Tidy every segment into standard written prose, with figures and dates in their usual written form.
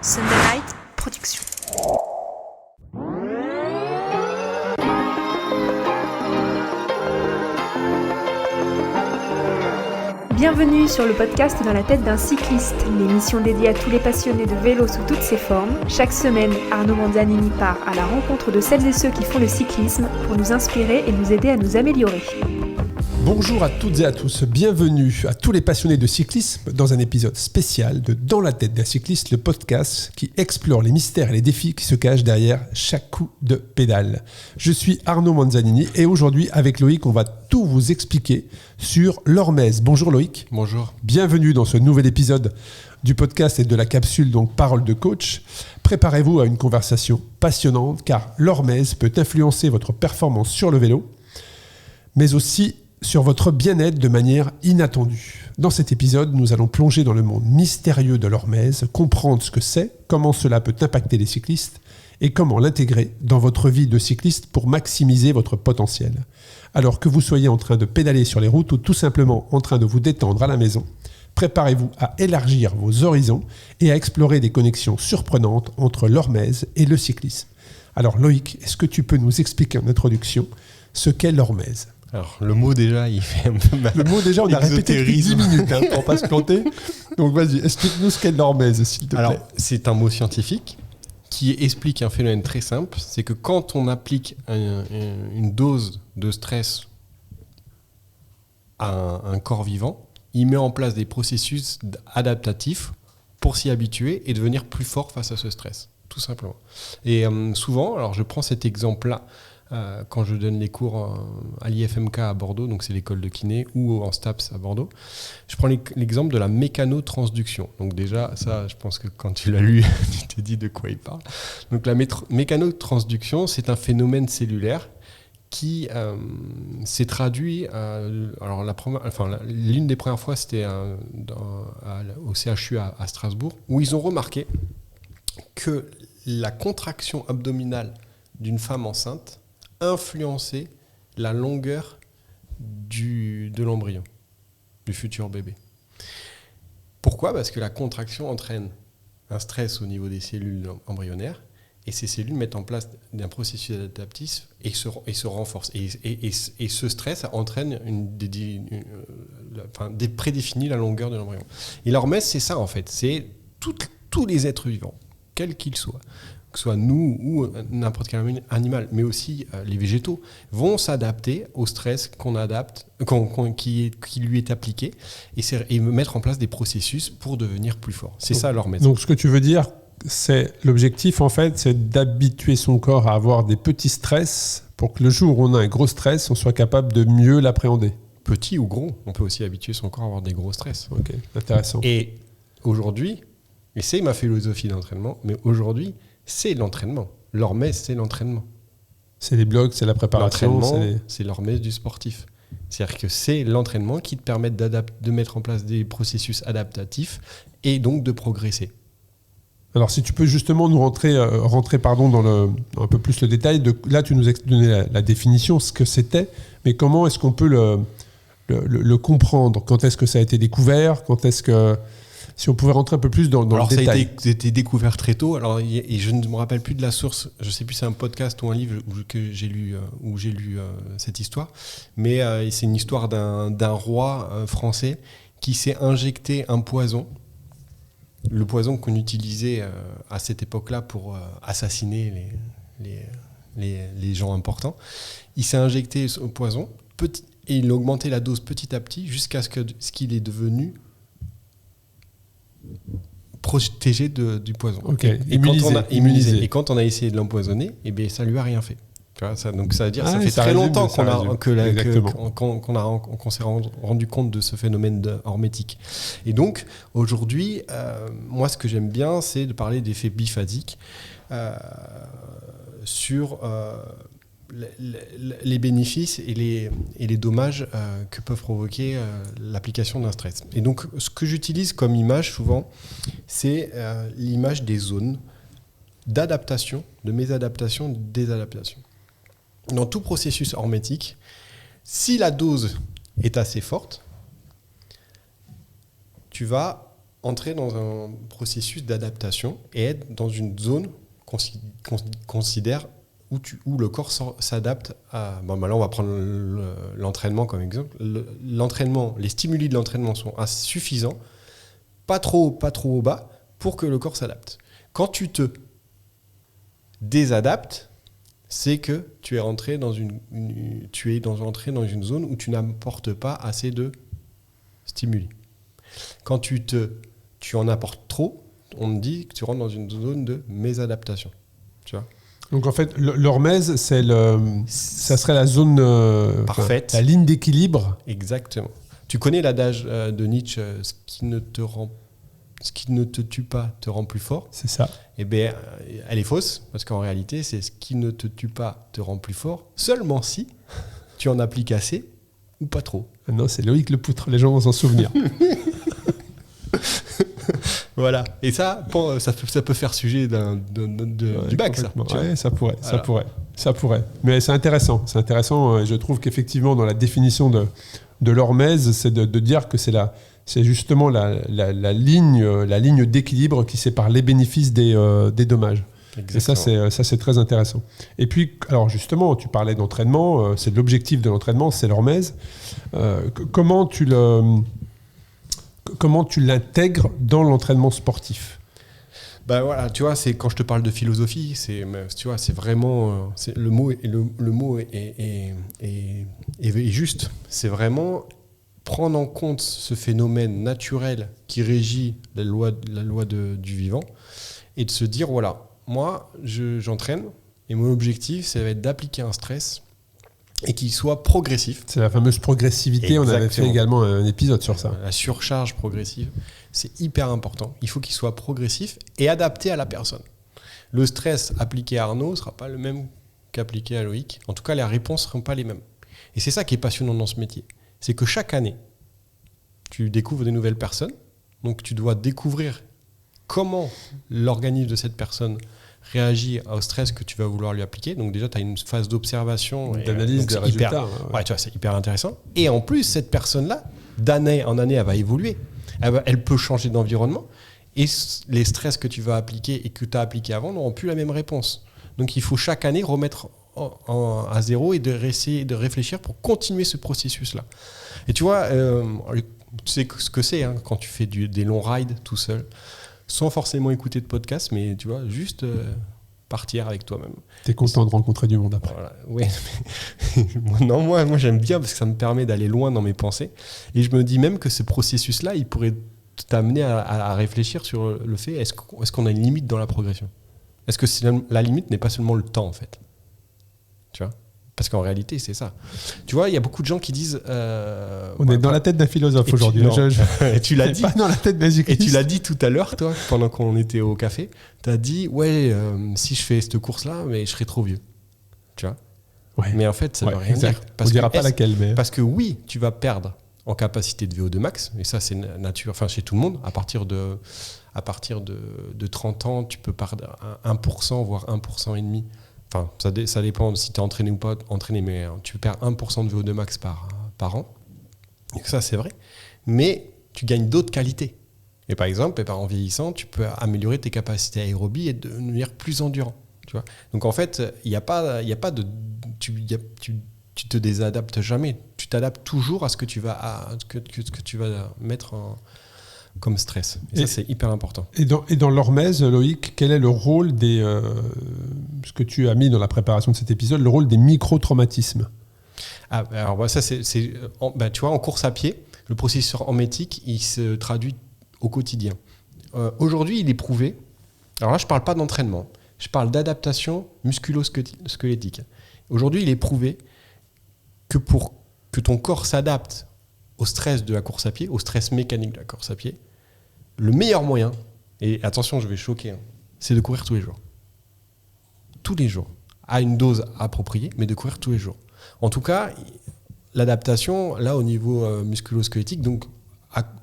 Sunday Night Production. Bienvenue sur le podcast Dans la tête d'un cycliste, l'émission dédiée à tous les passionnés de vélo sous toutes ses formes. Chaque semaine, Arnaud Manzanini part à la rencontre de celles et ceux qui font le cyclisme pour nous inspirer et nous aider à nous améliorer. Bonjour à toutes et à tous, bienvenue à tous les passionnés de cyclisme dans un épisode spécial de Dans la tête d'un cycliste, le podcast qui explore les mystères et les défis qui se cachent derrière chaque coup de pédale. Je suis Arnaud Manzanini et aujourd'hui avec Loïc, on va tout vous expliquer sur l'Hormèse. Bonjour Loïc. Bonjour. Bienvenue dans ce nouvel épisode du podcast et de la capsule donc Parole de coach. Préparez-vous à une conversation passionnante car l'Hormèse peut influencer votre performance sur le vélo, mais aussi sur votre bien-être de manière inattendue. Dans cet épisode, nous allons plonger dans le monde mystérieux de l'Hormèse, comprendre ce que c'est, comment cela peut impacter les cyclistes et comment l'intégrer dans votre vie de cycliste pour maximiser votre potentiel. Alors que vous soyez en train de pédaler sur les routes ou tout simplement en train de vous détendre à la maison, préparez-vous à élargir vos horizons et à explorer des connexions surprenantes entre l'Hormèse et le cyclisme. Alors Loïc, est-ce que tu peux nous expliquer en introduction ce qu'est l'Hormèse ? Alors, le mot déjà, il fait un peu mal. Le mot déjà, on a répété depuis 10 minutes pour pas se planter. Donc vas-y, explique-nous ce qu'est l'Hormèse, s'il te plaît. Alors, c'est un mot scientifique qui explique un phénomène très simple. C'est que quand on applique une dose de stress à un corps vivant, il met en place des processus adaptatifs pour s'y habituer et devenir plus fort face à ce stress, tout simplement. Et souvent, alors je prends cet exemple-là, quand je donne les cours à l'IFMK à Bordeaux, donc c'est l'école de kiné, ou en STAPS à Bordeaux, je prends l'exemple de la mécanotransduction. Donc déjà, ça, je pense que quand tu l'as lu, tu te dis de quoi il parle. Donc la mécanotransduction, c'est un phénomène cellulaire qui s'est traduit, alors l'une des premières fois, c'était au CHU à Strasbourg, où ils ont remarqué que la contraction abdominale d'une femme enceinte influencer la longueur de l'embryon, du futur bébé. Pourquoi ? Parce que la contraction entraîne un stress au niveau des cellules embryonnaires et ces cellules mettent en place un processus adaptatif et se renforcent. Et ce stress entraîne prédéfinit la longueur de l'embryon. Et l'Hormèse, c'est ça en fait, c'est tous les êtres vivants, quels qu'ils soient, que ce soit nous ou n'importe quel animal, mais aussi les végétaux, vont s'adapter au stress qui lui est appliqué et mettre en place des processus pour devenir plus fort. C'est ça l'Hormèse. Donc ce que tu veux dire, c'est l'objectif en fait, c'est d'habituer son corps à avoir des petits stress pour que le jour où on a un gros stress, on soit capable de mieux l'appréhender. Petit ou gros, on peut aussi habituer son corps à avoir des gros stress. Ok, intéressant. Et aujourd'hui, et c'est ma philosophie d'entraînement, mais aujourd'hui, c'est l'entraînement. L'Hormèse, c'est l'entraînement. C'est les blocs, c'est la préparation. C'est l'Hormèse du sportif. C'est-à-dire que c'est l'entraînement qui te permet de mettre en place des processus adaptatifs et donc de progresser. Alors si tu peux justement nous rentrer dans un peu plus le détail. Là, tu nous as donné la définition, ce que c'était, mais comment est-ce qu'on peut le comprendre ? Quand est-ce que ça a été découvert ? Quand est-ce que... Si on pouvait rentrer un peu plus dans le détail. Alors, ça a été découvert très tôt. Alors, et je ne me rappelle plus de la source. Je ne sais plus si c'est un podcast ou un livre que j'ai lu, où j'ai lu cette histoire. Mais c'est une histoire d'un roi français qui s'est injecté un poison. Le poison qu'on utilisait à cette époque-là pour assassiner les gens importants. Il s'est injecté ce poison et il a augmenté la dose petit à petit jusqu'à ce qu'il est devenu protégé du poison. Okay. Immunisé. Et quand on a essayé de l'empoisonner, ça lui a rien fait. Tu vois, donc ça veut dire ça fait très longtemps qu'on s'est rendu compte de ce phénomène hormétique. Et donc aujourd'hui, moi ce que j'aime bien, c'est de parler d'effets biphasiques sur les bénéfices et les dommages que peuvent provoquer l'application d'un stress. Et donc, ce que j'utilise comme image souvent, c'est l'image des zones d'adaptation, de mésadaptation, de désadaptation. Dans tout processus hormétique, si la dose est assez forte, tu vas entrer dans un processus d'adaptation et être dans une zone qu'on considère où le corps s'adapte à... Bon, là, on va prendre l'entraînement comme exemple. L'entraînement, les stimuli de l'entraînement sont suffisants, pas trop bas, pour que le corps s'adapte. Quand tu te désadaptes, c'est que tu es entré dans une zone où tu n'apportes pas assez de stimuli. Quand tu en apportes trop, on te dit que tu rentres dans une zone de mésadaptation. Tu vois ? Donc en fait, l'hormèse, ça serait la zone parfaite, la ligne d'équilibre. Exactement. Tu connais l'adage de Nietzsche, ce qui ne te tue pas te rend plus fort. C'est ça. Eh bien, elle est fausse, parce qu'en réalité, c'est ce qui ne te tue pas te rend plus fort, seulement si tu en appliques assez ou pas trop. Non, c'est Loïc Lepoutre, les gens vont s'en souvenir. Voilà. Et ça peut faire sujet du bac, ça. Ouais, ça pourrait. Mais c'est intéressant. Je trouve qu'effectivement, dans la définition de l'hormèse, c'est de dire que c'est justement la ligne d'équilibre qui sépare les bénéfices des dommages. Exactement. Et ça, c'est très intéressant. Et puis, alors justement, tu parlais d'entraînement, c'est l'objectif de l'entraînement, c'est l'hormèse. Comment tu l'intègres dans l'entraînement sportif ? Ben voilà, tu vois, c'est quand je te parle de philosophie, c'est vraiment le mot est juste. C'est vraiment prendre en compte ce phénomène naturel qui régit la loi du vivant et de se dire voilà, moi j'entraîne et mon objectif ça va être d'appliquer un stress et qu'il soit progressif. C'est la fameuse progressivité. Exactement. On avait fait également un épisode sur ça. La surcharge progressive, c'est hyper important. Il faut qu'il soit progressif et adapté à la personne. Le stress appliqué à Arnaud ne sera pas le même qu'appliqué à Loïc. En tout cas, les réponses ne seront pas les mêmes. Et c'est ça qui est passionnant dans ce métier. C'est que chaque année, tu découvres des nouvelles personnes. Donc, tu dois découvrir comment l'organisme de cette personne réagit au stress que tu vas vouloir lui appliquer. Donc déjà, tu as une phase d'observation. D'analyse des résultats. Ouais, tu vois, c'est hyper intéressant. Et en plus, cette personne-là, d'année en année, elle va évoluer. Elle peut changer d'environnement. Et les stress que tu vas appliquer et que tu as appliqués avant n'auront plus la même réponse. Donc il faut chaque année remettre à zéro et essayer de réfléchir pour continuer ce processus-là. Et tu vois, tu sais ce que c'est quand tu fais des longs rides tout seul, sans forcément écouter de podcast, mais tu vois, juste partir avec toi-même. T'es content de rencontrer du monde après. Voilà. Oui. Non, moi j'aime bien parce que ça me permet d'aller loin dans mes pensées. Et je me dis même que ce processus-là, il pourrait t'amener à réfléchir sur le fait, est-ce qu'on a une limite dans la progression ? Est-ce que la limite n'est pas seulement le temps, en fait ? Tu vois ? Parce qu'en réalité, c'est ça. Tu vois, il y a beaucoup de gens qui disent... on est dans la tête d'un philosophe aujourd'hui. Et tu l'as dit. Pas dans la tête d'un cycliste. Et tu l'as dit tout à l'heure, toi, pendant qu'on était au café. Tu as dit, ouais, si je fais cette course-là, mais je serai trop vieux. Tu vois ? Ouais. Mais en fait, ça ne veut rien dire. On ne dira pas laquelle. Mais... Parce que oui, tu vas perdre en capacité de VO2 max. Et ça, c'est nature, enfin, chez tout le monde. À partir de 30 ans, tu peux perdre 1%, voire 1,5%. Enfin, ça dépend si tu es entraîné ou pas entraîné, mais tu perds 1% de VO2 max par an. Et ça, c'est vrai. Mais tu gagnes d'autres qualités. Et par exemple, en vieillissant, tu peux améliorer tes capacités aérobie et devenir plus endurant. Tu vois ? Donc en fait, il n'y a pas de... Tu te désadaptes jamais. Tu t'adaptes toujours à ce que tu vas mettre comme stress. Et ça, c'est hyper important. Et dans l'hormèse, Loïc, quel est le rôle ce que tu as mis dans la préparation de cet épisode, le rôle des micro-traumatismes ? Alors ça, tu vois, en course à pied, le processus hormétique, il se traduit au quotidien. Aujourd'hui, il est prouvé, alors là, je ne parle pas d'entraînement, je parle d'adaptation musculo-squelettique. Aujourd'hui, il est prouvé que pour que ton corps s'adapte au stress de la course à pied, au stress mécanique de la course à pied, le meilleur moyen, et attention, je vais choquer, c'est de courir tous les jours. Tous les jours. À une dose appropriée, mais de courir tous les jours. En tout cas, l'adaptation, là, au niveau musculo-squelettique, donc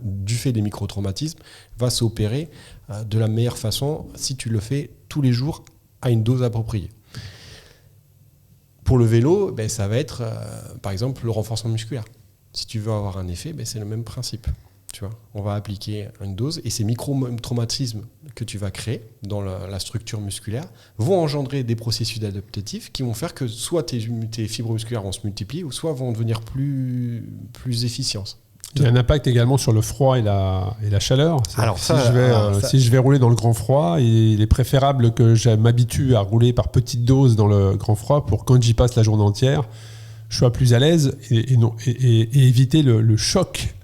du fait des microtraumatismes, va s'opérer de la meilleure façon si tu le fais tous les jours à une dose appropriée. Pour le vélo, ça va être, par exemple, le renforcement musculaire. Si tu veux avoir un effet, c'est le même principe. Tu vois, on va appliquer une dose et ces micro-traumatismes que tu vas créer dans la structure musculaire vont engendrer des processus adaptatifs qui vont faire que soit tes fibres musculaires vont se multiplier ou soit vont devenir plus efficientes. Il y a un impact également sur le froid et la chaleur. Alors si je vais rouler dans le grand froid, il est préférable que je m'habitue à rouler par petites doses dans le grand froid pour quand j'y passe la journée entière, je sois plus à l'aise et éviter le choc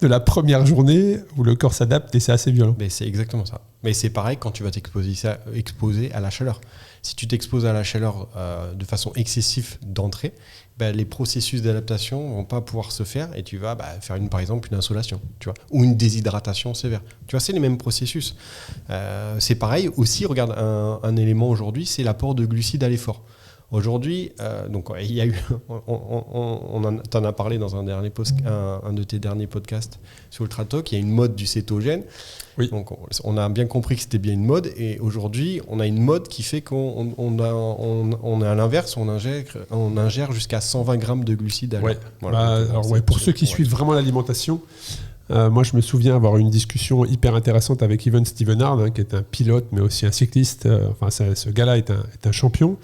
de la première journée où le corps s'adapte et c'est assez violent. Mais c'est exactement ça. Mais c'est pareil quand tu vas t'exposer à la chaleur. Si tu t'exposes à la chaleur de façon excessive d'entrée, les processus d'adaptation ne vont pas pouvoir se faire et tu vas faire par exemple une insolation, tu vois, ou une déshydratation sévère. Tu vois, c'est les mêmes processus. C'est pareil aussi, regarde, un élément aujourd'hui, c'est l'apport de glucides à l'effort. Aujourd'hui, donc il y a eu, t'en as parlé dans un de tes derniers podcasts sur Ultra Talk, il y a une mode du cétogène. Oui. Donc on a bien compris que c'était bien une mode et aujourd'hui on a une mode qui fait qu'on est à l'inverse, on ingère jusqu'à 120 grammes de glucides à l'heure. Voilà. Pour ceux qui suivent vraiment l'alimentation, moi je me souviens avoir eu une discussion hyper intéressante avec Even Stevenard, qui est un pilote mais aussi un cycliste. Ce gars-là est un champion.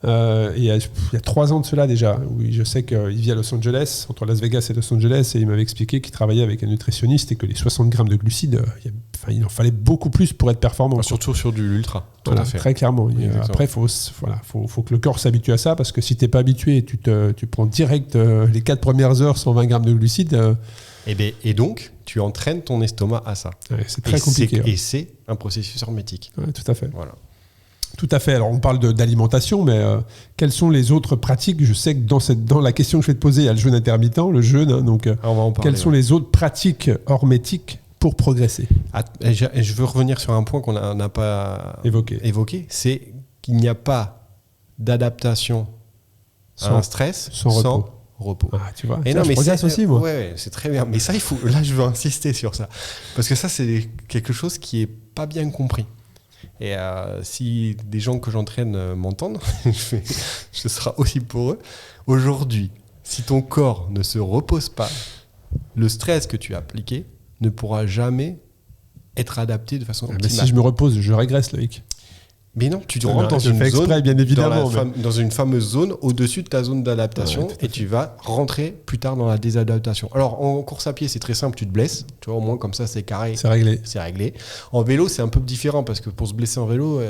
Il y a 3 ans de cela déjà, où je sais qu'il vit à Los Angeles, entre Las Vegas et Los Angeles, et il m'avait expliqué qu'il travaillait avec un nutritionniste et que les 60 grammes de glucides, il en fallait beaucoup plus pour être performant. Surtout sur de l'ultra, voilà, très clairement. Après, il faut que le corps s'habitue à ça, parce que si tu n'es pas habitué, tu prends direct les 4 premières heures 120 grammes de glucides. Et donc, tu entraînes ton estomac à ça. Ouais, c'est très compliqué. Et c'est un processus hermétique. Ouais, tout à fait. Voilà. Tout à fait. Alors, on parle d'alimentation, mais quelles sont les autres pratiques ? Je sais que dans la question que je vais te poser, il y a le jeûne intermittent, le jeûne. Donc, on va en parler, quelles sont les autres pratiques hormétiques pour progresser ? Je veux revenir sur un point qu'on n'a pas évoqué. C'est qu'il n'y a pas d'adaptation à un stress sans repos. Ah, tu vois, et ça, non, je progresse aussi, moi. Ouais, c'est très bien. Mais ça, là, je veux insister sur ça. Parce que ça, c'est quelque chose qui n'est pas bien compris. Et si des gens que j'entraîne m'entendent, ce sera aussi pour eux. Aujourd'hui, si ton corps ne se repose pas, le stress que tu as appliqué ne pourra jamais être adapté de façon optimale. Si je me repose, je régresse, Loïc. Mais non, tu rentres dans une zone, exprès, bien évidemment, dans une fameuse zone au-dessus de ta zone d'adaptation, et tu vas rentrer plus tard dans la désadaptation. Alors en course à pied, c'est très simple, tu te blesses, tu vois, au moins comme ça c'est carré, c'est réglé. En vélo, c'est un peu différent parce que pour se blesser en vélo,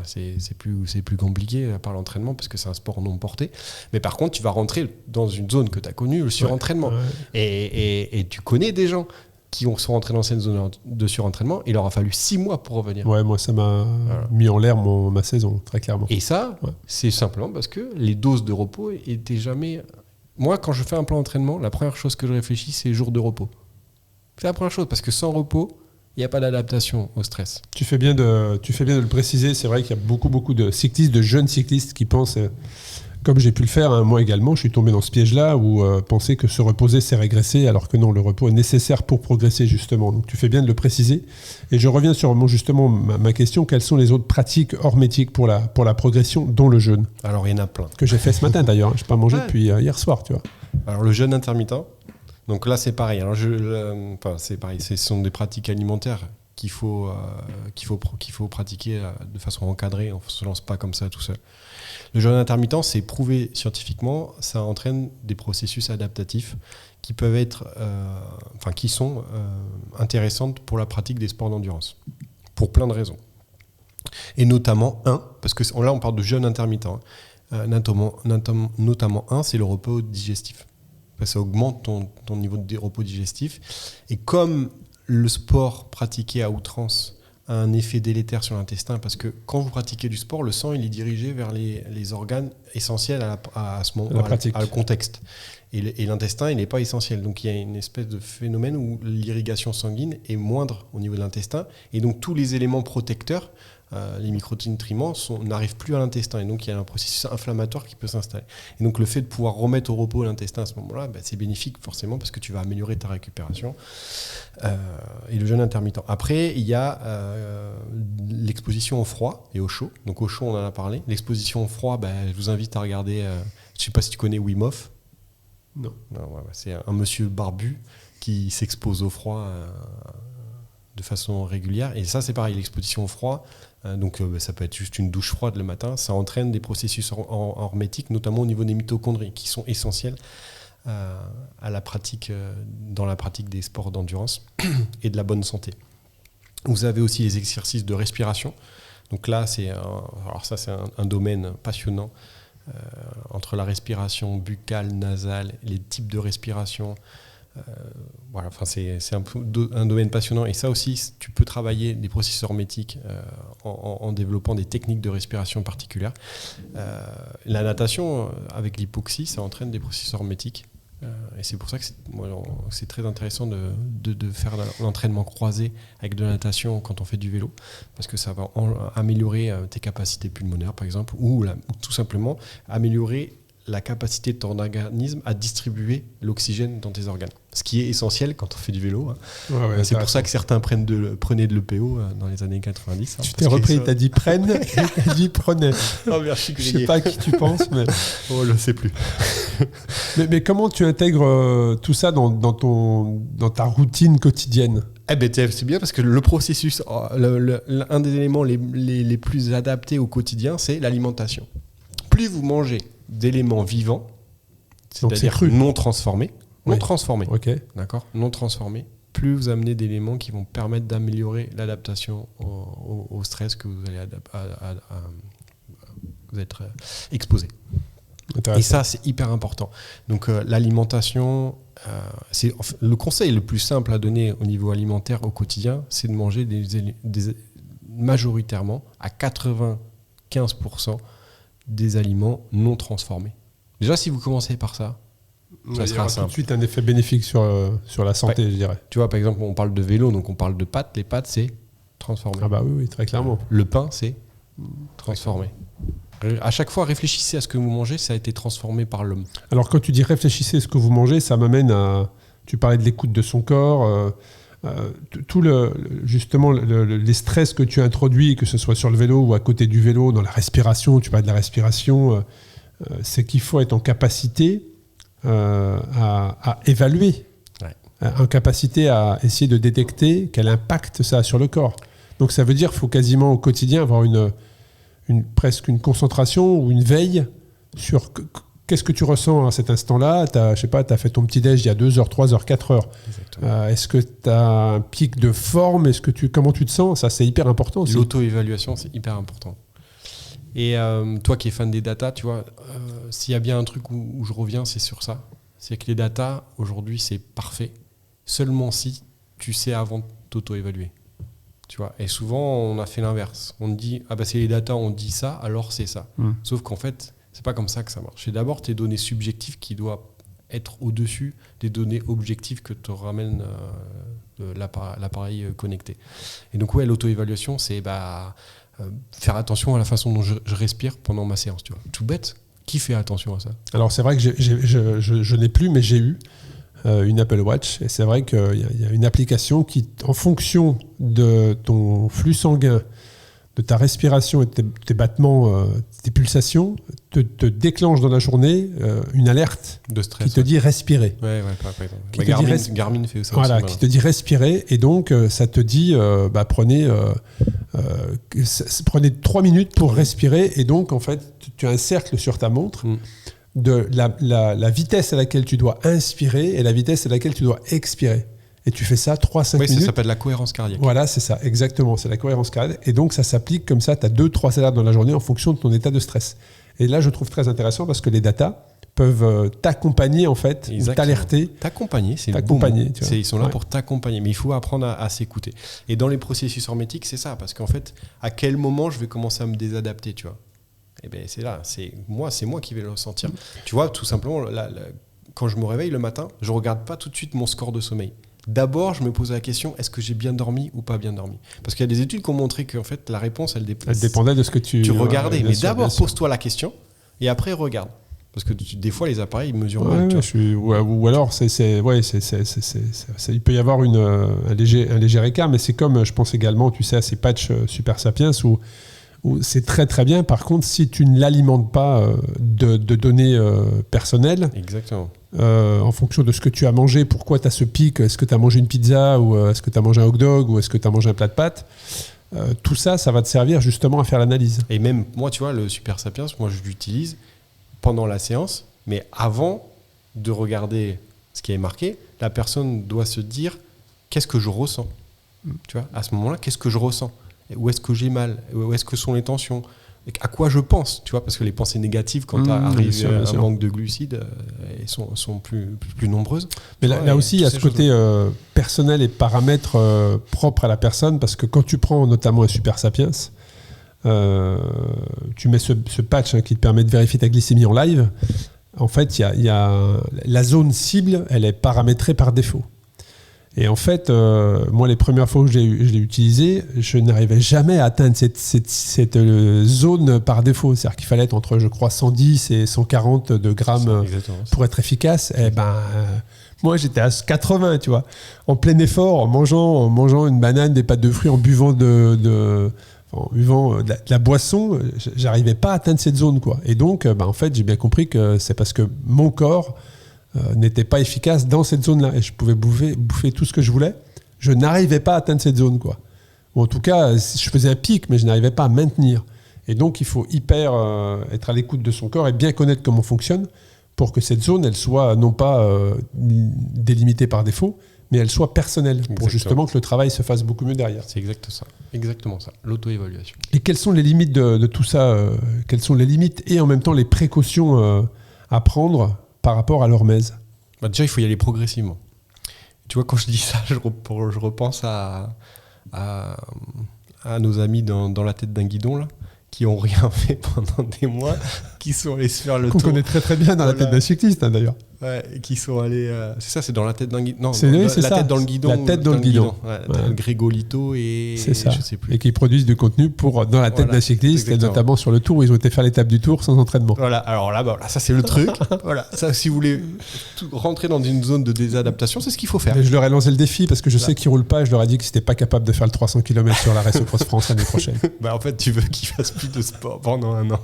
c'est plus compliqué par l'entraînement parce que c'est un sport non porté. Mais par contre, tu vas rentrer dans une zone que tu as connue, le surentraînement, et tu connais des gens qui sont rentrés dans cette zone de surentraînement, il leur a fallu 6 mois pour revenir. Ouais, moi, ça m'a mis en l'air ma saison, très clairement. Et ça, c'est simplement parce que les doses de repos étaient jamais... Moi, quand je fais un plan d'entraînement, la première chose que je réfléchis, c'est les jours de repos. C'est la première chose, parce que sans repos, il n'y a pas d'adaptation au stress. Tu fais bien de le préciser. C'est vrai qu'il y a beaucoup de cyclistes, de jeunes cyclistes qui pensent... Comme j'ai pu le faire, moi également, je suis tombé dans ce piège-là où penser que se reposer, c'est régresser, alors que non, le repos est nécessaire pour progresser, justement. Donc tu fais bien de le préciser. Et je reviens sur ma question, quelles sont les autres pratiques hormétiques pour la progression, dont le jeûne ? Alors il y en a plein. Que j'ai fait ce matin d'ailleurs, je n'ai pas mangé depuis hier soir, tu vois. Alors le jeûne intermittent, donc là c'est pareil. Alors, c'est pareil, ce sont des pratiques alimentaires qu'il faut pratiquer de façon encadrée, on ne se lance pas comme ça tout seul. Le jeûne intermittent, c'est prouvé scientifiquement, ça entraîne des processus adaptatifs qui peuvent être, qui sont intéressantes pour la pratique des sports d'endurance, pour plein de raisons. Et notamment parce que là on parle de jeûne intermittent, notamment c'est le repos digestif. Ça augmente ton niveau de repos digestif. Et comme le sport pratiqué à outrance a un effet délétère sur l'intestin, parce que quand vous pratiquez du sport, le sang il est dirigé vers les organes essentiels à ce moment, à le contexte. Et l'intestin, il n'est pas essentiel. Donc il y a une espèce de phénomène où l'irrigation sanguine est moindre au niveau de l'intestin. Et donc tous les éléments protecteurs, les micronutriments, n'arrivent plus à l'intestin. Et donc il y a un processus inflammatoire qui peut s'installer. Et donc le fait de pouvoir remettre au repos l'intestin à ce moment-là, c'est bénéfique forcément parce que tu vas améliorer ta récupération. Et le jeûne intermittent. Après, il y a l'exposition au froid et au chaud. Donc au chaud, on en a parlé. L'exposition au froid, je vous invite à regarder, je ne sais pas si tu connais Wim Hof. Non. C'est un monsieur barbu qui s'exposent au froid de façon régulière. Et ça, c'est pareil, l'exposition au froid, ça peut être juste une douche froide le matin, ça entraîne des processus hormétiques, notamment au niveau des mitochondries, qui sont essentiels à la pratique, dans la pratique des sports d'endurance et de la bonne santé. Vous avez aussi les exercices de respiration. Donc là, c'est un domaine passionnant entre la respiration buccale, nasale, les types de respiration. C'est un domaine passionnant. Et ça aussi, tu peux travailler des processus hormétiques en développant des techniques de respiration particulières. La natation, avec l'hypoxie, ça entraîne des processus hormétiques. Et c'est pour ça que c'est très intéressant de faire l'entraînement croisé avec de la natation quand on fait du vélo, parce que ça va améliorer tes capacités pulmonaires, par exemple, ou tout simplement améliorer la capacité de ton organisme à distribuer l'oxygène dans tes organes. Ce qui est essentiel quand on fait du vélo. C'est pour ça que certains prenaient de l'EPO dans les années 90. Tu t'es repris, tu as dit prenne et tu as dit prenez. Oh, merci, je ne sais pas à qui tu penses. Mais... je ne sais plus. mais comment tu intègres tout ça dans ta routine quotidienne ? C'est bien parce que le processus, un des éléments les plus adaptés au quotidien, c'est l'alimentation. Plus vous mangez d'éléments vivants, c'est-à-dire non transformés, okay. D'accord, non transformés, plus vous amenez d'éléments qui vont permettre d'améliorer l'adaptation au stress que vous allez vous être exposé. Et ça, c'est hyper important. Donc l'alimentation, le conseil le plus simple à donner au niveau alimentaire au quotidien, c'est de manger majoritairement à 95% des aliments non transformés. Déjà, si vous commencez par ça, ça sera simple. Tout de suite un effet bénéfique sur la santé, je dirais. Tu vois, par exemple, on parle de vélo, donc on parle de pâtes. Les pâtes, c'est transformé. Ah bah oui, très clairement. Le pain, c'est transformé. À chaque fois, réfléchissez à ce que vous mangez, ça a été transformé par l'homme. Alors, quand tu dis réfléchissez à ce que vous mangez, ça m'amène à... Tu parlais de l'écoute de son corps... tout justement les stress que tu introduis, que ce soit sur le vélo ou à côté du vélo, dans la respiration, tu parles de la respiration, c'est qu'il faut être en capacité à évaluer, en capacité à essayer de détecter quel impact ça a sur le corps. Donc ça veut dire qu'il faut quasiment au quotidien avoir presque une concentration ou une veille sur... Qu'est-ce que tu ressens à cet instant-là ? Tu as fait ton petit-déj il y a 2 heures, 3 heures, 4 heures. Est-ce que tu as un pic de forme ? Comment tu te sens ? Ça, c'est hyper important aussi. L'auto-évaluation, c'est hyper important. Et toi qui es fan des data, tu vois, s'il y a bien un truc où je reviens, c'est sur ça. C'est que les data, aujourd'hui, c'est parfait. Seulement si tu sais avant de t'auto-évaluer. Tu vois, et souvent, on a fait l'inverse. On dit, c'est les data, on dit ça, alors c'est ça. Sauf qu'en fait... c'est pas comme ça que ça marche. C'est d'abord tes données subjectives qui doivent être au-dessus des données objectives que te ramène l'appareil connecté. Et donc, l'auto-évaluation, c'est faire attention à la façon dont je respire pendant ma séance. Tu vois. Tout bête. Qui fait attention à ça ? Alors, c'est vrai que je n'ai plus, mais j'ai eu une Apple Watch. Et c'est vrai qu'il y a une application qui, en fonction de ton flux sanguin, de ta respiration et de tes battements, tes pulsations, te déclenche dans la journée une alerte de stress, qui te dit respirer. Garmin fait ça. Voilà, qui te dit respirer. Et donc, ça te dit prenez 3 minutes pour respirer. Et donc, en fait, tu as un cercle sur ta montre de la vitesse à laquelle tu dois inspirer et la vitesse à laquelle tu dois expirer. Et tu fais ça 3-5 minutes. Ça s'appelle la cohérence cardiaque. Voilà, c'est ça, exactement. C'est la cohérence cardiaque. Et donc, ça s'applique comme ça. Tu as 2-3 alertes dans la journée en fonction de ton état de stress. Et là, je trouve très intéressant parce que les datas peuvent t'accompagner, en fait, ou t'alerter. T'accompagner, c'est t'accompagner, le bon mot. Ils sont là pour t'accompagner. Mais il faut apprendre à s'écouter. Et dans les processus hormétiques, c'est ça. Parce qu'en fait, à quel moment je vais commencer à me désadapter, tu vois ? Eh bien, c'est là. C'est moi qui vais le ressentir. Tu vois, tout simplement, quand je me réveille le matin, je ne regarde pas tout de suite mon score de sommeil. D'abord, je me pose la question, est-ce que j'ai bien dormi ou pas bien dormi ? Parce qu'il y a des études qui ont montré qu'en fait, la réponse, elle dépendait de ce que tu regardais. Mais d'abord, pose-toi la question et après, regarde. Parce que des fois, les appareils mesurent mal. Ou alors, il peut y avoir un léger écart, mais c'est comme, je pense également, tu sais, à ces patchs Super Sapiens où c'est très très bien. Par contre, si tu ne l'alimentes pas de données personnelles, exactement. en fonction de ce que tu as mangé, pourquoi tu as ce pic, est-ce que tu as mangé une pizza ou est-ce que tu as mangé un hot dog ou est-ce que tu as mangé un plat de pâtes, tout ça, ça va te servir justement à faire l'analyse. Et même moi, tu vois, le Super Sapiens, moi je l'utilise pendant la séance, mais avant de regarder ce qui est marqué, la personne doit se dire qu'est-ce que je ressens. Tu vois, à ce moment-là, qu'est-ce que je ressens ? Où est-ce que j'ai mal ? Où est-ce que sont les tensions ? À quoi je pense ? Tu vois, parce que les pensées négatives, quand tu arrives à un manque de glucides, elles sont plus nombreuses. Mais là aussi, il y a ce côté personnel et paramètres propres à la personne, parce que quand tu prends notamment un Super Sapiens, tu mets ce patch qui te permet de vérifier ta glycémie en live. En fait, il y a la zone cible, elle est paramétrée par défaut. Et en fait, moi, les premières fois où je l'ai utilisé, je n'arrivais jamais à atteindre cette zone par défaut. C'est-à-dire qu'il fallait être entre, je crois, 110 et 140 de grammes pour être efficace. Et moi, j'étais à 80, tu vois, en plein effort, en mangeant une banane, des pâtes de fruits, en buvant de la boisson. J'arrivais pas à atteindre cette zone, quoi. Et donc, en fait, j'ai bien compris que c'est parce que mon corps n'était pas efficace dans cette zone-là. Et je pouvais bouffer tout ce que je voulais. Je n'arrivais pas à atteindre cette zone, quoi. Ou en tout cas, je faisais un pic, mais je n'arrivais pas à maintenir. Et donc, il faut être à l'écoute de son corps et bien connaître comment on fonctionne pour que cette zone, elle soit non pas délimitée par défaut, mais elle soit personnelle. Exactement. Pour justement que le travail se fasse beaucoup mieux derrière. C'est exactement ça. L'auto-évaluation. Et quelles sont les limites de tout ça ? Quelles sont les limites et en même temps les précautions à prendre par rapport à l'hormèse ? Déjà, il faut y aller progressivement. Tu vois, quand je dis ça, je repense à nos amis dans la tête d'un guidon, là, qui n'ont rien fait pendant des mois, qui sont allés se faire le tour. Qu'on connaît très très bien dans la tête d'un cycliste, d'ailleurs. Ouais, qui sont allés... c'est ça, c'est dans la tête d'un guidon. Non, tête dans le guidon. La tête dans le guidon. Ouais. Grégolito et... C'est ça. Je sais plus. Et qui produisent du contenu dans la tête d'un cycliste, et notamment sur le tour où ils ont été faire l'étape du tour sans entraînement. Voilà, alors là, ça c'est le truc. Voilà, ça, si vous voulez rentrer dans une zone de désadaptation, c'est ce qu'il faut faire. Mais je leur ai lancé le défi parce que je sais qu'ils ne roulent pas. Je leur ai dit que c'était pas capable de faire le 300 km sur la Race Cross France l'année prochaine. En fait, tu veux qu'ils fassent plus de sport pendant un an.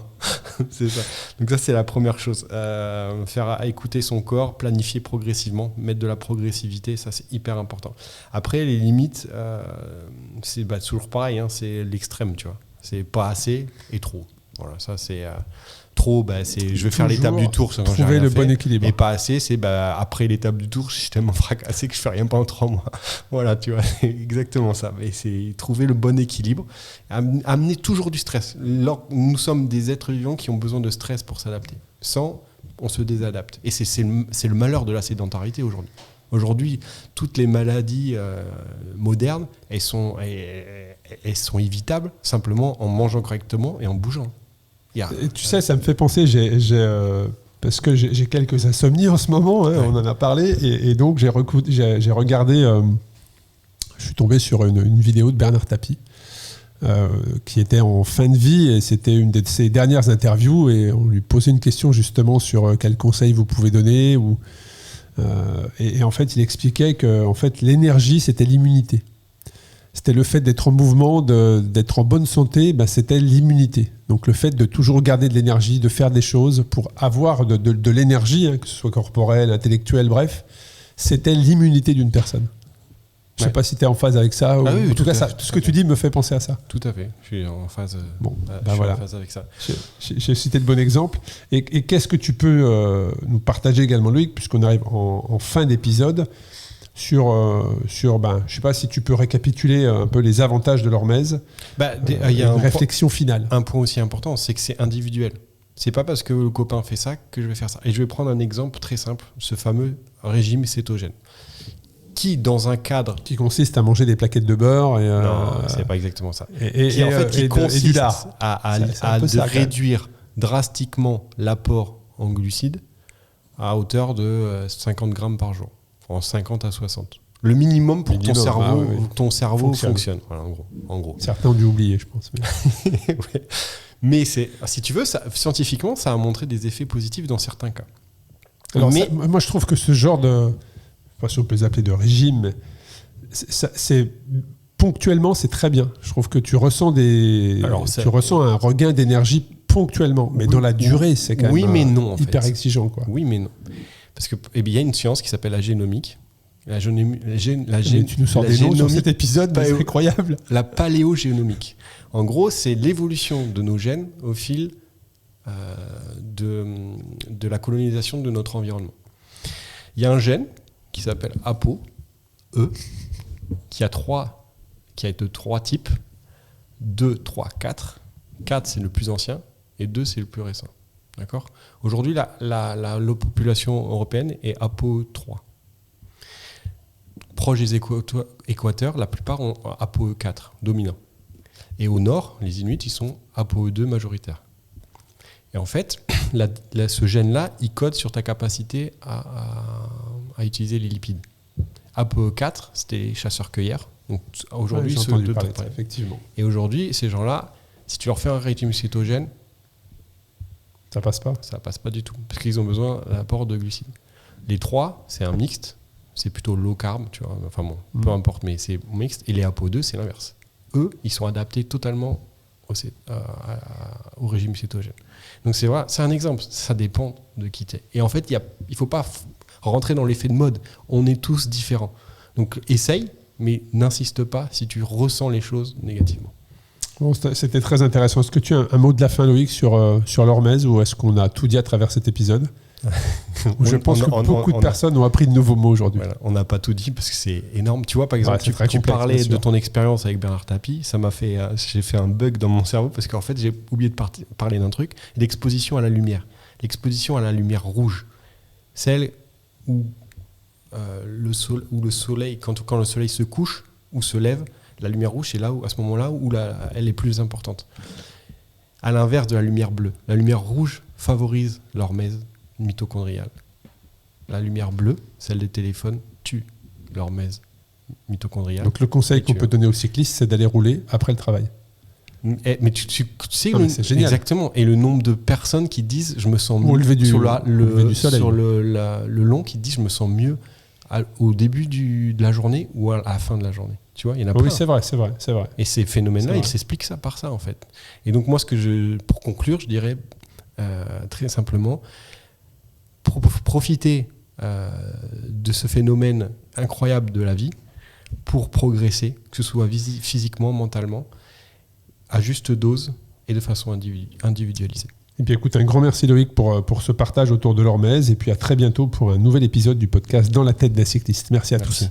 C'est ça. Donc ça, c'est la première chose. Faire écouter son corps, planifier progressivement, mettre de la progressivité, ça c'est hyper important. Après, les limites, c'est toujours pareil, hein, c'est l'extrême, tu vois. C'est pas assez et trop. Voilà, ça c'est trop, c'est je vais faire l'étape du tour. Trouver le bon équilibre. Et pas assez, c'est après l'étape du tour, je suis tellement fracassé que je fais rien pendant 3 mois. Voilà, tu vois, c'est exactement ça. Mais c'est trouver le bon équilibre, amener toujours du stress. Nous sommes des êtres vivants qui ont besoin de stress pour s'adapter. Sans, on se désadapte. Et c'est le malheur de la sédentarité aujourd'hui. Aujourd'hui, toutes les maladies modernes, elles sont évitables simplement en mangeant correctement et en bougeant. Et tu sais, ça me fait penser, parce que j'ai quelques insomnies en ce moment, hein, on en a parlé, et donc j'ai regardé, je suis tombé sur une vidéo de Bernard Tapie, qui était en fin de vie, et c'était une de ses dernières interviews, et on lui posait une question justement sur quels conseils vous pouvez donner, et en fait il expliquait que en fait, l'énergie c'était l'immunité. C'était le fait d'être en mouvement, d'être en bonne santé, c'était l'immunité. Donc le fait de toujours garder de l'énergie, de faire des choses pour avoir de l'énergie, hein, que ce soit corporelle, intellectuelle, bref, c'était l'immunité d'une personne. Je ne sais pas si tu es en phase avec ça. Oui, en tout cas, ce que tu dis me fait penser à ça. Tout à fait. Je suis en phase, en phase avec ça. J'ai cité le bon exemple. Et qu'est-ce que tu peux nous partager également, Loïc, puisqu'on arrive en fin d'épisode, sur je sais pas si tu peux récapituler un peu les avantages de l'hormèse. Il y a une réflexion finale. Un point aussi important, c'est que c'est individuel. C'est pas parce que le copain fait ça que je vais faire ça. Et je vais prendre un exemple très simple, ce fameux régime cétogène. Qui, dans un cadre... Qui consiste à manger des plaquettes de beurre et... Non, c'est pas exactement ça. Qui consiste à réduire drastiquement l'apport en glucides à hauteur de 50 grammes par jour. En 50 à 60. Le minimum pour que ton cerveau fonctionne. Voilà, en gros. Certains ont dû oublier, je pense. Ouais. Mais si tu veux, scientifiquement, ça a montré des effets positifs dans certains cas. Alors, moi, je trouve que ce genre de... Je ne sais pas si on peut les appeler de régime, mais ponctuellement, c'est très bien. Je trouve que tu ressens un regain d'énergie ponctuellement. Mais dans la durée, c'est quand même mais non, hyper exigeant, quoi. Oui, mais non. Parce que il y a une science qui s'appelle la génomique. Tu nous sors des noms sur cet épisode, c'est incroyable. La paléogénomique. En gros, c'est l'évolution de nos gènes au fil de la colonisation de notre environnement. Il y a un gène qui s'appelle ApoE, qui a de 3 types. 2, 3, 4. 4, c'est le plus ancien, et 2, c'est le plus récent. D'accord ? Aujourd'hui, la population européenne est ApoE3. Proche des équateurs, la plupart ont ApoE4, dominant. Et au nord, les Inuits, ils sont ApoE2 majoritaires. Et en fait, ce gène-là, il code sur ta capacité à utiliser les lipides. ApoE4, c'était les chasseurs-cueilleurs. Donc aujourd'hui, j'ai entendu parler de ça, effectivement. Et aujourd'hui, ces gens-là, si tu leur fais un régime cétogène, ça passe pas. Ça passe pas du tout, parce qu'ils ont besoin d'un apport de glucides. Les 3, c'est un mixte, c'est plutôt low carb, tu vois. Enfin bon, peu importe, mais c'est mixte. Et les ApoE2, c'est l'inverse. Eux, ils sont adaptés totalement au régime cétogène. Donc c'est un exemple. Ça dépend de qui t'es. Et en fait, il faut pas rentrer dans l'effet de mode. On est tous différents. Donc essaye, mais n'insiste pas si tu ressens les choses négativement. Bon, c'était très intéressant. Est-ce que tu as un mot de la fin, Loïc, sur l'hormèse, ou est-ce qu'on a tout dit à travers cet épisode? Je pense que beaucoup de personnes ont appris de nouveaux mots aujourd'hui. Voilà, on n'a pas tout dit parce que c'est énorme. Tu vois, par exemple, tu parlais de ton expérience avec Bernard Tapie. J'ai fait un bug dans mon cerveau parce qu'en fait, j'ai oublié de parler d'un truc, l'exposition à la lumière. L'exposition à la lumière rouge. Celle où le soleil, quand le soleil se couche ou se lève, la lumière rouge, c'est à ce moment-là où elle est plus importante. À l'inverse de la lumière bleue. La lumière rouge favorise l'hormèse mitochondriale. La lumière bleue, celle des téléphones, tue l'hormèse mitochondriale. Donc le conseil qu'on peut donner aux cyclistes, c'est d'aller rouler après le travail. Mais tu sais, c'est génial. Exactement. Et le nombre de personnes qui disent je me sens mieux au lever du soleil. Sur le long, qui disent je me sens mieux au début de la journée ou à la fin de la journée. Tu vois, il y en a plein. Oui, c'est vrai. Et ces phénomènes-là, ils s'expliquent ça par ça, en fait. Et donc, moi, pour conclure, je dirais très simplement, profiter de ce phénomène incroyable de la vie pour progresser, que ce soit physiquement, mentalement, à juste dose et de façon individualisée. Et puis écoute, un grand merci Loïc pour ce partage autour de l'hormèse, et puis à très bientôt pour un nouvel épisode du podcast Dans la tête d'un cycliste. Merci à tous.